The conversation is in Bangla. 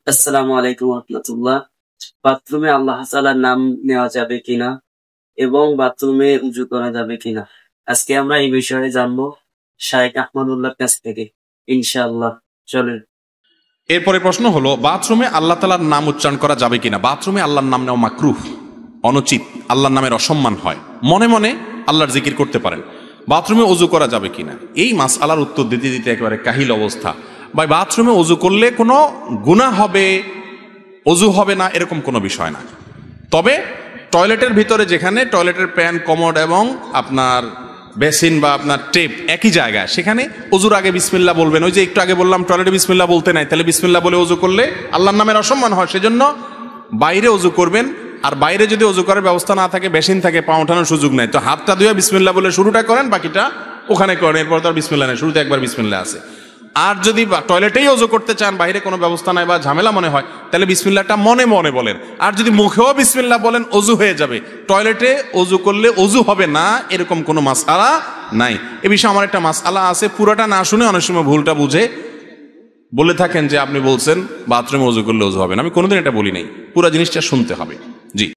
আসসালামু আলাইকুম রহমতুল্লাহ। বাথরুমে আল্লাহ তাআলার নাম নেওয়া যাবে কিনা এবং বাথরুমে উযু করা যাবে কিনা, আজকে আমরা এই বিষয়ে জানবো শাইখ আহমদুল্লাহর কাছ থেকে ইনশাআল্লাহ। চলেন। এরপরে প্রশ্ন হলো, বাথরুমে আল্লাহ তাআলার নাম উচ্চারণ করা যাবে কিনা। বাথরুমে আল্লাহর নাম নেওয়া মাকরুহ, অনুচিত, আল্লাহর নামের অসম্মান হয়। মনে মনে আল্লাহর জিকির করতে পারেন। বাথরুমে ওযু করা যাবে কিনা, এই মাসআলার উত্তর দিতে দিতে একেবারে কাহিল অবস্থা। ভাই, বাথরুমে ওযু করলে কোনো গুনাহ হবে, ওযু হবে না, এরকম কোনো বিষয় না। তবে টয়লেটের ভিতরে, যেখানে টয়লেটের প্যান, কমোড এবং আপনার বেসিন বা আপনার টেপ একই জায়গায়, সেখানে ওযুর আগে বিসমিল্লাহ বলবেন। ওই যে একটু আগে বললাম টয়লেটে বিসমিল্লাহ বলতে নাই, তাহলে বিসমিল্লাহ বলে ওযু করলে আল্লাহর নামের অসম্মান হয়, সেজন্য বাইরে ওযু করবেন। আর বাইরে যদি ওযু করার ব্যবস্থা না থাকে, বেসিন থাকে, পা ওঠানোর সুযোগ নাই, তো হাতটা ধুয়ে বিসমিল্লাহ বলে শুরুটা করেন, বাকিটা ওখানে করেন। এরপর তো আর বিসমিল্লাহ নেই, শুরুতে একবার বিসমিল্লাহ আছে। আর যদি টয়লেটেই ওযু করতে চান, বাইরে কোনো ব্যবস্থা নাই বা ঝামেলা মনে হয়, তাহলে বিসমিল্লাহটা মনে মনে বলেন। আর যদি মুখেও বিসমিল্লাহ বলেন, ওযু হয়ে যাবে। টয়লেটে ওযু করলে ওযু হবে না, এরকম কোনো মাসআলা নাই। এ বিষয়ে আমার একটা মাসআলা আছে, পুরোটা না শুনে অনেক সময় ভুলটা বুঝে বলে থাকেন যে আপনি বলছেন বাথরুমে ওযু করলে ওযু হবে না। আমি কোনোদিন এটা বলি নাই, পুরো জিনিসটা শুনতে হবে।